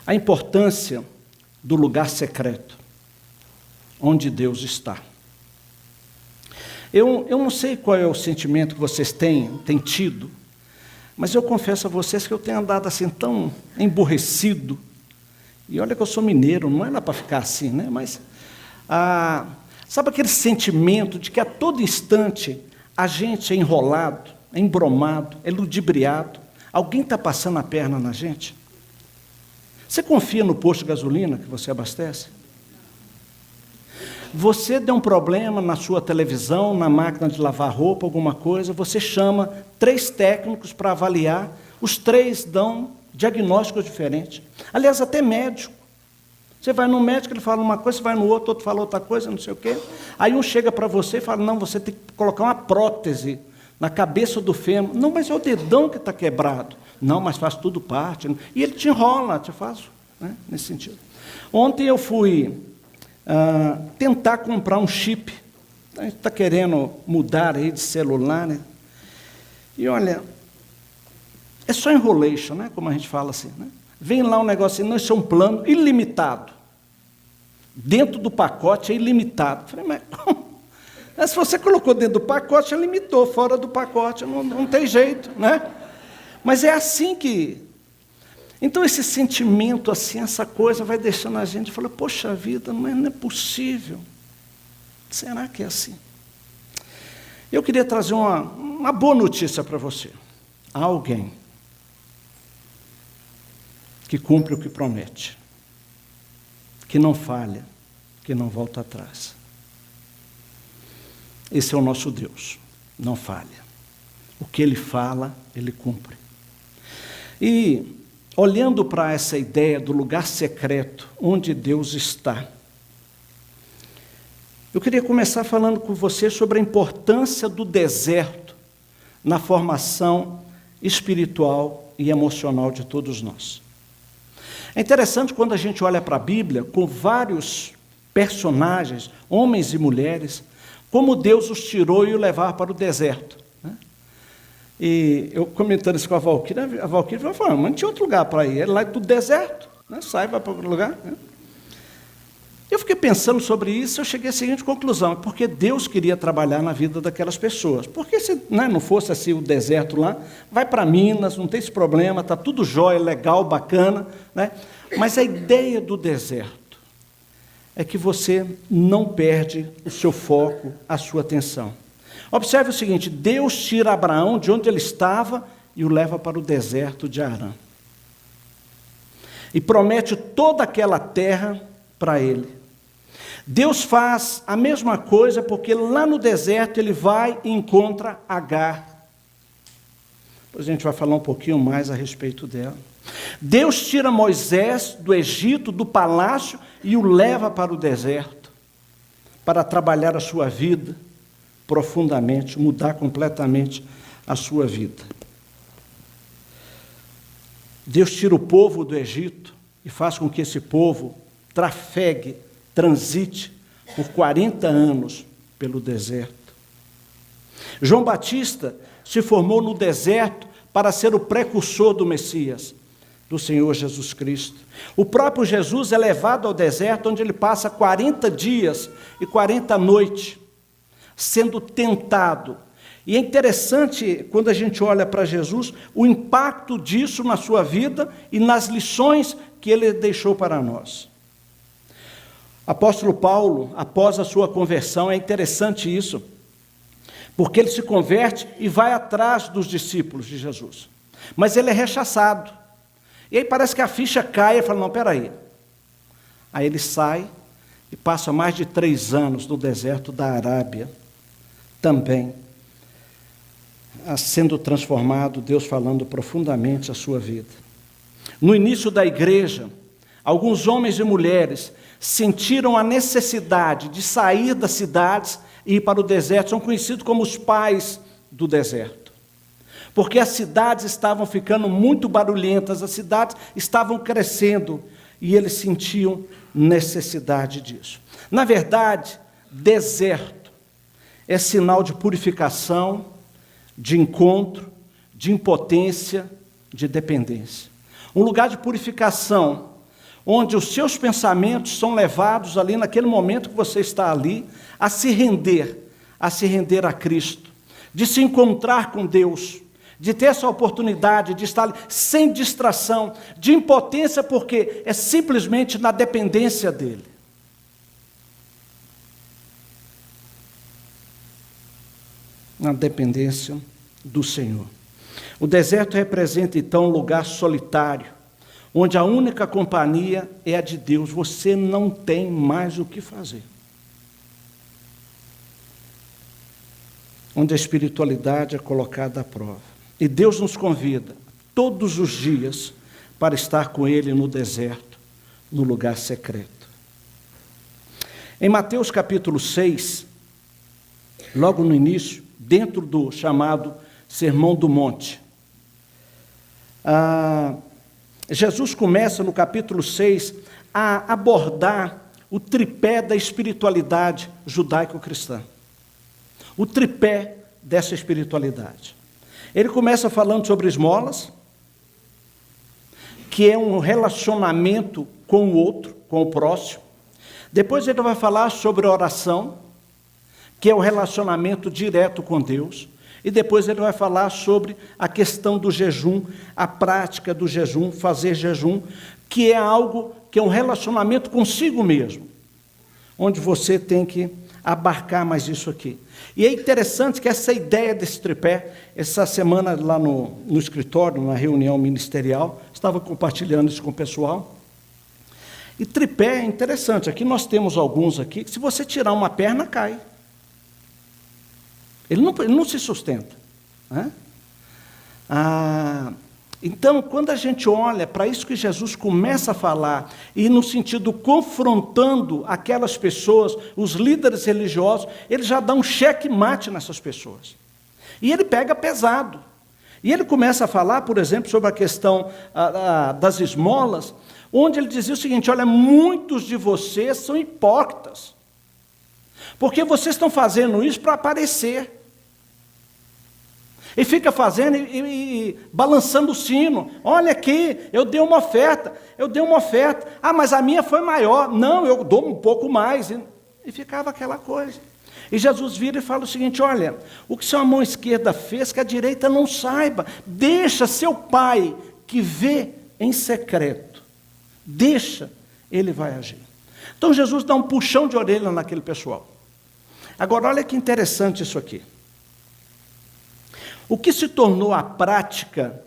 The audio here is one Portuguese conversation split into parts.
A importância do lugar secreto, onde Deus está. Eu não sei qual é o sentimento que vocês têm tido, mas eu confesso a vocês que eu tenho andado assim tão emborrecido. E olha que eu sou mineiro, não é lá para ficar assim, né? Mas, sabe aquele sentimento de que a todo instante a gente é enrolado, é embromado, é ludibriado, alguém está passando a perna na gente? Você confia no posto de gasolina que você abastece? Você deu um problema na sua televisão, na máquina de lavar roupa, alguma coisa, você chama 3 técnicos para avaliar, os 3 dão diagnósticos diferentes. Aliás, até médico. Você vai no médico, ele fala uma coisa, você vai no outro fala outra coisa, não sei o quê. Aí um chega para você e fala, não, você tem que colocar uma prótese na cabeça do fêmur. Não, mas é o dedão que está quebrado. Não, mas faz tudo parte. E ele te enrola, te faz, né, nesse sentido. Ontem eu fui tentar comprar um chip. A gente está querendo mudar aí de celular, né? E olha, é só enrolation, né? Como a gente fala assim, né? Vem lá um negócio assim, não, isso é um plano ilimitado. Dentro do pacote é ilimitado. Falei, mas como? Se você colocou dentro do pacote, já limitou, fora do pacote, não tem jeito, né? Mas é assim que... Então, esse sentimento, assim, essa coisa vai deixando a gente falar, poxa vida, não é possível. Será que é assim? Eu queria trazer uma boa notícia para você. Há alguém que cumpre o que promete, que não falha, que não volta atrás. Esse é o nosso Deus, não falha. O que Ele fala, Ele cumpre. E, olhando para essa ideia do lugar secreto, onde Deus está, eu queria começar falando com você sobre a importância do deserto na formação espiritual e emocional de todos nós. É interessante quando a gente olha para a Bíblia, com vários personagens, homens e mulheres, como Deus os tirou e os levava para o deserto. Né? E eu comentando isso com a Valquíria vai falando, mas não tinha outro lugar para ir, era lá do deserto, né? Sai, vai para outro lugar. Né? Eu fiquei pensando sobre isso, eu cheguei à seguinte conclusão, porque Deus queria trabalhar na vida daquelas pessoas. Porque se não fosse assim o deserto lá, vai para Minas, não tem esse problema, está tudo jóia, legal, bacana. Né? Mas a ideia do deserto é que você não perde o seu foco, a sua atenção. Observe o seguinte, Deus tira Abraão de onde ele estava e o leva para o deserto de Harã. E promete toda aquela terra para ele. Deus faz a mesma coisa porque lá no deserto ele vai e encontra Agar. Depois a gente vai falar um pouquinho mais a respeito dela. Deus tira Moisés do Egito, do palácio, e o leva para o deserto, para trabalhar a sua vida profundamente, mudar completamente a sua vida. Deus tira o povo do Egito e faz com que esse povo trafegue, transite por 40 anos pelo deserto. João Batista se formou no deserto para ser o precursor do Messias, do Senhor Jesus Cristo. O próprio Jesus é levado ao deserto, onde ele passa 40 dias e 40 noites, sendo tentado. E é interessante, quando a gente olha para Jesus, o impacto disso na sua vida e nas lições que ele deixou para nós. Apóstolo Paulo, após a sua conversão, é interessante isso, porque ele se converte e vai atrás dos discípulos de Jesus. Mas ele é rechaçado. E aí parece que a ficha cai e fala, não, peraí. Aí ele sai e passa mais de 3 anos no deserto da Arábia, também, sendo transformado, Deus falando profundamente a sua vida. No início da igreja, alguns homens e mulheres sentiram a necessidade de sair das cidades e ir para o deserto, são conhecidos como os pais do deserto. Porque as cidades estavam ficando muito barulhentas, as cidades estavam crescendo e eles sentiam necessidade disso. Na verdade, deserto é sinal de purificação, de encontro, de impotência, de dependência. Um lugar de purificação onde os seus pensamentos são levados ali, naquele momento que você está ali, a se render a Cristo, de se encontrar com Deus, de ter essa oportunidade de estar ali, sem distração, de impotência, porque é simplesmente na dependência dEle. Na dependência do Senhor. O deserto representa, então, um lugar solitário, onde a única companhia é a de Deus. Você não tem mais o que fazer. Onde a espiritualidade é colocada à prova. E Deus nos convida, todos os dias, para estar com Ele no deserto, no lugar secreto. Em Mateus capítulo 6, logo no início, dentro do chamado Sermão do Monte, Jesus começa no capítulo 6 a abordar o tripé da espiritualidade judaico-cristã. O tripé dessa espiritualidade. Ele começa falando sobre esmolas, que é um relacionamento com o outro, com o próximo. Depois ele vai falar sobre oração, que é o relacionamento direto com Deus. E depois ele vai falar sobre a questão do jejum, a prática do jejum, fazer jejum, que é algo que é um relacionamento consigo mesmo, onde você tem que abarcar mais isso aqui. E é interessante que essa ideia desse tripé, essa semana lá no escritório, na reunião ministerial, estava compartilhando isso com o pessoal. E tripé é interessante, aqui nós temos alguns aqui, que se você tirar uma perna, cai. Ele não se sustenta. Né? Então, quando a gente olha para isso que Jesus começa a falar, e no sentido confrontando aquelas pessoas, os líderes religiosos, ele já dá um cheque-mate nessas pessoas. E ele pega pesado. E ele começa a falar, por exemplo, sobre a questão das esmolas, onde ele dizia o seguinte: olha, muitos de vocês são hipócritas, porque vocês estão fazendo isso para aparecer. E fica fazendo e balançando o sino. Olha aqui, eu dei uma oferta. Ah, mas a minha foi maior. Não, eu dou um pouco mais. E ficava aquela coisa. E Jesus vira e fala o seguinte: olha, o que sua mão esquerda fez, que a direita não saiba. Deixa seu pai, que vê em secreto. Deixa, ele vai agir. Então Jesus dá um puxão de orelha naquele pessoal. Agora, olha que interessante isso aqui. O que se tornou a prática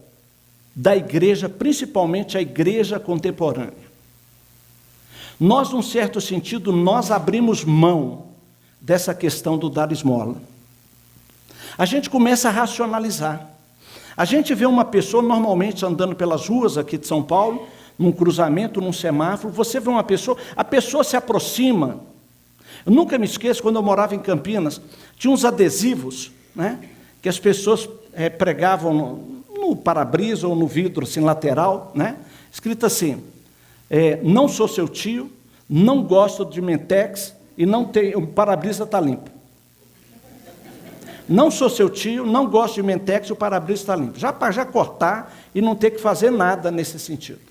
da igreja, principalmente a igreja contemporânea? Nós, num certo sentido, nós abrimos mão dessa questão do dar esmola. A gente começa a racionalizar. A gente vê uma pessoa, normalmente, andando pelas ruas aqui de São Paulo, num cruzamento, num semáforo, você vê uma pessoa, a pessoa se aproxima. Eu nunca me esqueço, quando eu morava em Campinas, tinha uns adesivos, né, que as pessoas pregavam no para-brisa ou no vidro assim, lateral, né, escrito assim: não sou seu tio, não gosto de Mentex e não tem, o para-brisa está limpo. Não sou seu tio, não gosto de Mentex e o para-brisa está limpo. Já para cortar e não ter que fazer nada nesse sentido.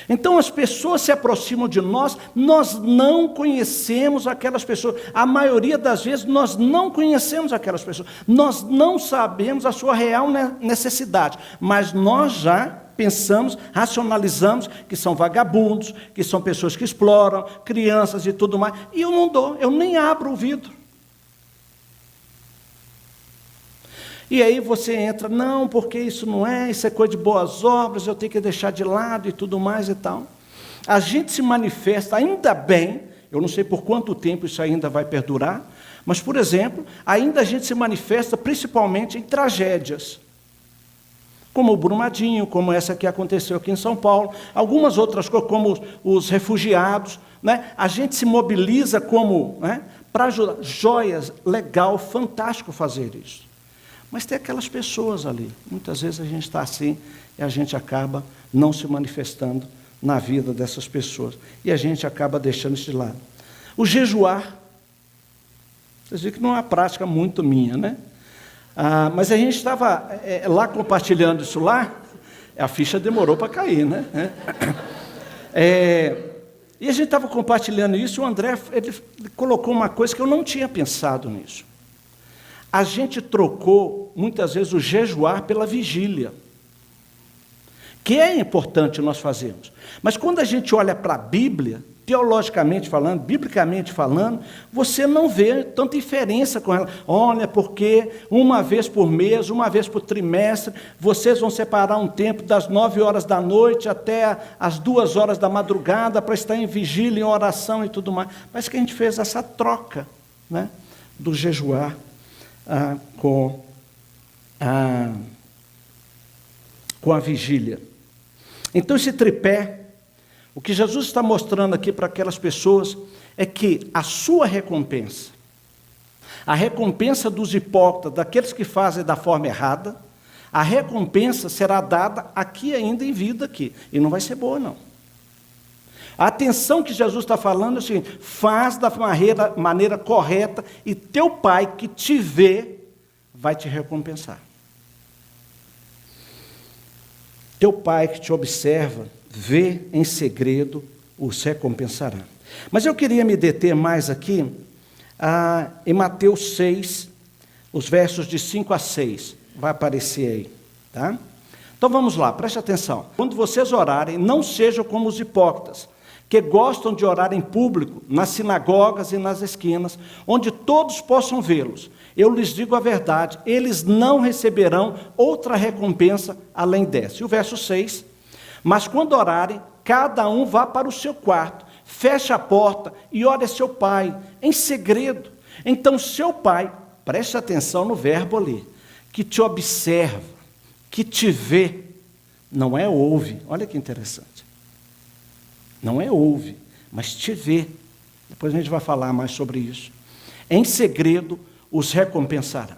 Então as pessoas se aproximam de nós, nós não conhecemos aquelas pessoas. A maioria das vezes nós não conhecemos aquelas pessoas. Nós não sabemos a sua real necessidade, mas nós já pensamos, racionalizamos que são vagabundos, que são pessoas que exploram, crianças e tudo mais. E eu não dou, eu nem abro o vidro. E aí você entra, não, porque isso não é, isso é coisa de boas obras, eu tenho que deixar de lado e tudo mais e tal. A gente se manifesta, ainda bem, eu não sei por quanto tempo isso ainda vai perdurar, mas, por exemplo, ainda a gente se manifesta principalmente em tragédias, como o Brumadinho, como essa que aconteceu aqui em São Paulo, algumas outras coisas, como os refugiados, né? A gente se mobiliza como, né, para ajudar. Joias, legal, fantástico fazer isso. Mas tem aquelas pessoas ali. Muitas vezes a gente está assim e a gente acaba não se manifestando na vida dessas pessoas. E a gente acaba deixando isso de lado. O jejuar. Vocês viram que não é uma prática muito minha, né? Mas a gente estava lá compartilhando isso lá, a ficha demorou para cair, né? E a gente estava compartilhando isso, e o André ele colocou uma coisa que eu não tinha pensado nisso. A gente trocou, muitas vezes, o jejuar pela vigília, que é importante nós fazermos. Mas quando a gente olha para a Bíblia, teologicamente falando, biblicamente falando, você não vê tanta diferença com ela. Olha, porque uma vez por mês, uma vez por trimestre, vocês vão separar um tempo das 9 horas da noite até as 2 horas da madrugada para estar em vigília, em oração e tudo mais. Parece que a gente fez essa troca, né, do jejuar com a vigília. Então, esse tripé, o que Jesus está mostrando aqui para aquelas pessoas é que a sua recompensa, a recompensa dos hipócritas, daqueles que fazem da forma errada, a recompensa será dada aqui ainda em vida aqui, e não vai ser boa não. A atenção que Jesus está falando é o seguinte: faz da maneira correta e teu Pai que te vê vai te recompensar. Teu Pai que te observa, vê em segredo, os recompensará. Mas eu queria me deter mais aqui em Mateus 6, os versos de 5 a 6. Vai aparecer aí, tá? Então vamos lá, preste atenção. Quando vocês orarem, não sejam como os hipócritas, que gostam de orar em público, nas sinagogas e nas esquinas, onde todos possam vê-los. Eu lhes digo a verdade, eles não receberão outra recompensa além dessa. E o verso 6, mas quando orarem, cada um vá para o seu quarto, feche a porta e ore a seu pai, em segredo. Então seu pai, preste atenção no verbo ali, que te observa, que te vê, não é ouve, olha que interessante. Não é ouve, mas te vê. Depois a gente vai falar mais sobre isso. Em segredo os recompensará.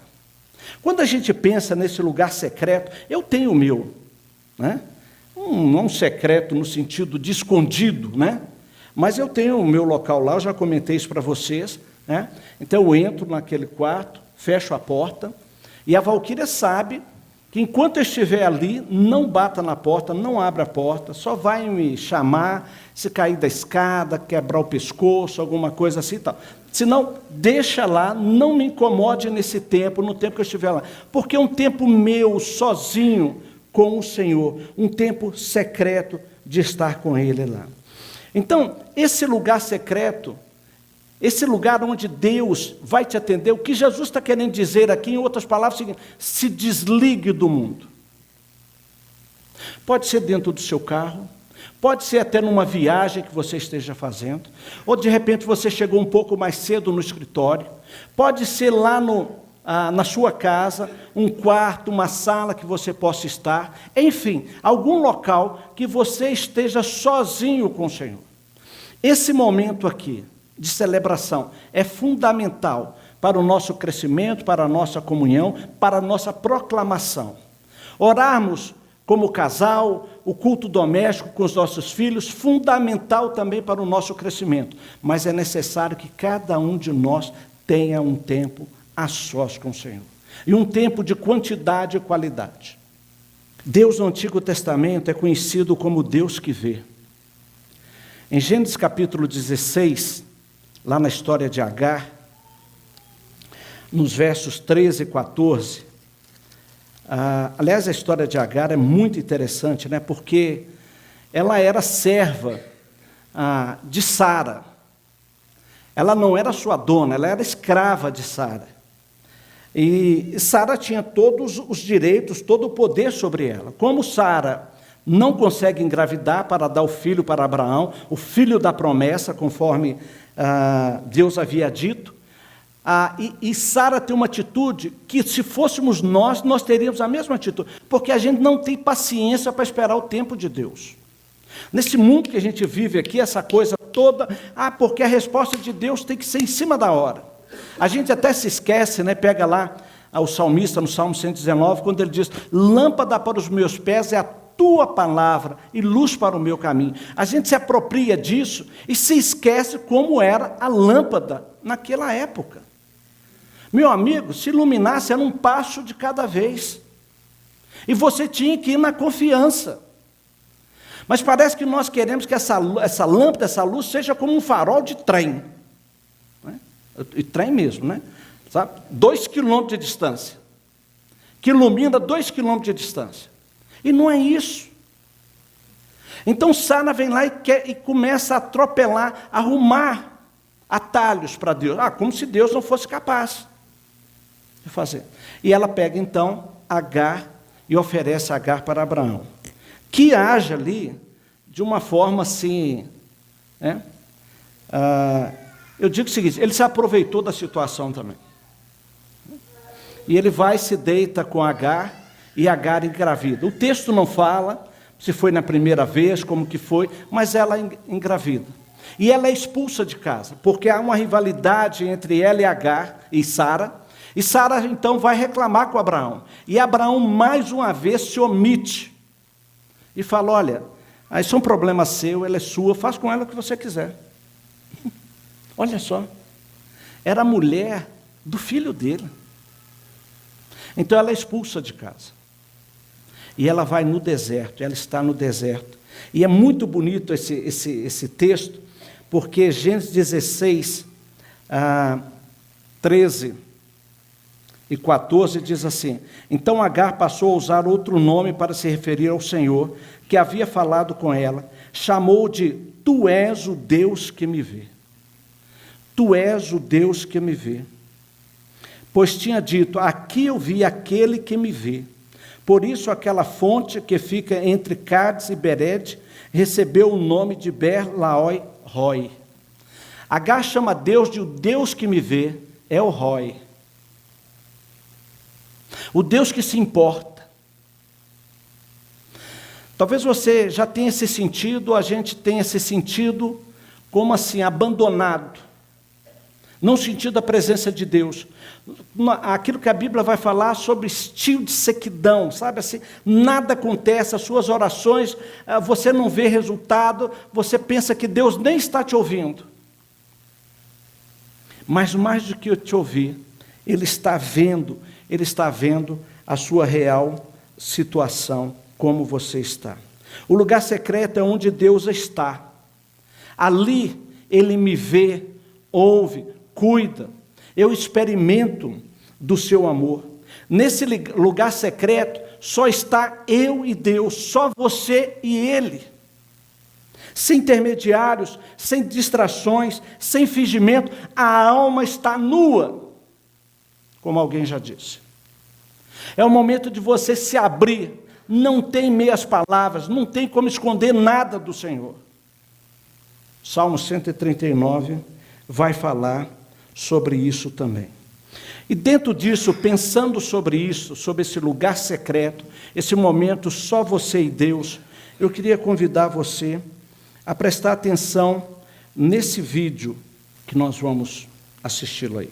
Quando a gente pensa nesse lugar secreto, eu tenho o meu, né? Não secreto no sentido de escondido, né? Mas eu tenho o meu local lá, eu já comentei isso para vocês, né? Então eu entro naquele quarto, fecho a porta, e a Valquíria sabe que enquanto eu estiver ali, não bata na porta, não abra a porta, só vai me chamar se cair da escada, quebrar o pescoço, alguma coisa assim e tal. Senão, deixa lá, não me incomode nesse tempo, no tempo que eu estiver lá. Porque é um tempo meu, sozinho, com o Senhor. Um tempo secreto de estar com Ele lá. Então, esse lugar secreto, esse lugar onde Deus vai te atender, o que Jesus está querendo dizer aqui, em outras palavras, é o seguinte: se desligue do mundo. Pode ser dentro do seu carro, pode ser até numa viagem que você esteja fazendo, ou de repente você chegou um pouco mais cedo no escritório, pode ser lá na sua casa, um quarto, uma sala que você possa estar, enfim, algum local que você esteja sozinho com o Senhor. Esse momento aqui de celebração é fundamental para o nosso crescimento, para a nossa comunhão, para a nossa proclamação. Orarmos como casal, o culto doméstico com os nossos filhos, fundamental também para o nosso crescimento. Mas é necessário que cada um de nós tenha um tempo a sós com o Senhor. E um tempo de quantidade e qualidade. Deus no Antigo Testamento é conhecido como Deus que vê. Em Gênesis capítulo 16, lá na história de Agar, nos versos 13 e 14, aliás, a história de Agar é muito interessante, né? Porque ela era serva de Sara. Ela não era sua dona, ela era escrava de Sara. E Sara tinha todos os direitos, todo o poder sobre ela. Como Sara não consegue engravidar para dar o filho para Abraão, o filho da promessa, conforme Deus havia dito, e Sara tem uma atitude que, se fôssemos nós teríamos a mesma atitude, porque a gente não tem paciência para esperar o tempo de Deus. Nesse mundo que a gente vive aqui, essa coisa toda, porque a resposta de Deus tem que ser em cima da hora. A gente até se esquece, né? Pega lá o salmista no Salmo 119, quando ele diz: lâmpada para os meus pés é a tua palavra e luz para o meu caminho. A gente se apropria disso e se esquece como era a lâmpada naquela época. Meu amigo, se iluminasse era um passo de cada vez. E você tinha que ir na confiança. Mas parece que nós queremos que essa lâmpada, essa luz, seja como um farol de trem. Né? E trem mesmo, né? Sabe? 2 quilômetros de distância. Que ilumina 2 quilômetros de distância. E não é isso. Então Sara vem lá e começa a atropelar, a arrumar atalhos para Deus. Como se Deus não fosse capaz de fazer. E ela pega então Agar e oferece Agar para Abraão, que age ali de uma forma assim, né? Eu digo o seguinte, ele se aproveitou da situação também. E ele vai e se deita com Agar, e Agar engravida. O texto não fala se foi na primeira vez, como que foi, mas ela engravida. E ela é expulsa de casa, porque há uma rivalidade entre ela e Agar e Sara então vai reclamar com Abraão. E Abraão, mais uma vez, se omite. E fala, olha, isso é um problema seu, ela é sua, faz com ela o que você quiser. Olha só, era a mulher do filho dele. Então ela é expulsa de casa. E ela vai no deserto, ela está no deserto. E é muito bonito esse texto, porque Gênesis 16, 13 e 14 diz assim: então Agar passou a usar outro nome para se referir ao Senhor, que havia falado com ela, chamou de Tu és o Deus que me vê. Tu és o Deus que me vê. Pois tinha dito, aqui eu vi aquele que me vê. Por isso aquela fonte que fica entre Cádiz e Bered recebeu o nome de Ber-Laoi-Roi. Agar chama Deus de o Deus que me vê, é o Roi. O Deus que se importa. Talvez você já tenha esse sentido, a gente tenha esse sentido como assim, abandonado. Não sentindo a presença de Deus. Aquilo que a Bíblia vai falar sobre estilo de sequidão, sabe assim, nada acontece, as suas orações, você não vê resultado, você pensa que Deus nem está te ouvindo. Mas mais do que te ouvir, Ele está vendo a sua real situação, como você está. O lugar secreto é onde Deus está. Ali Ele me vê, ouve, cuida, eu experimento do seu amor. Nesse lugar secreto, só está eu e Deus, só você e Ele. Sem intermediários, sem distrações, sem fingimento, a alma está nua, como alguém já disse. É o momento de você se abrir, não tem meias palavras, não tem como esconder nada do Senhor. Salmo 139 vai falar sobre isso também. E dentro disso, pensando sobre isso, sobre esse lugar secreto, esse momento só você e Deus, eu queria convidar você a prestar atenção nesse vídeo que nós vamos assisti-lo aí.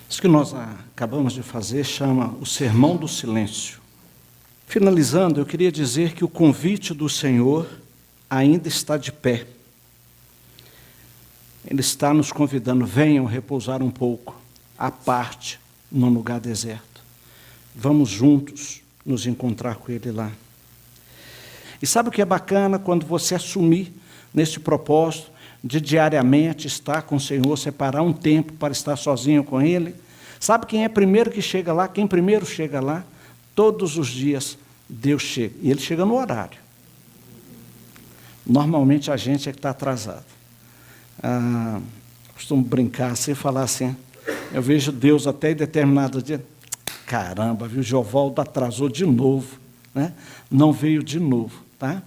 Isso que nós acabamos de fazer chama o Sermão do Silêncio. Finalizando, eu queria dizer que o convite do Senhor ainda está de pé. Ele está nos convidando, venham repousar um pouco, à parte, num lugar deserto. Vamos juntos nos encontrar com Ele lá. E sabe o que é bacana? Quando você assumir nesse propósito de diariamente estar com o Senhor, separar um tempo para estar sozinho com Ele. Sabe quem é primeiro que chega lá? Quem primeiro chega lá? Todos os dias Deus chega. E Ele chega no horário. Normalmente a gente é que está atrasado. Costumo brincar assim, falar assim, eu vejo Deus até em determinado dia, caramba, viu, Jovaldo atrasou de novo, né? Não veio de novo, tá?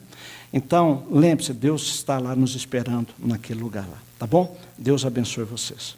Então, lembre-se, Deus está lá nos esperando naquele lugar lá, tá bom? Deus abençoe vocês.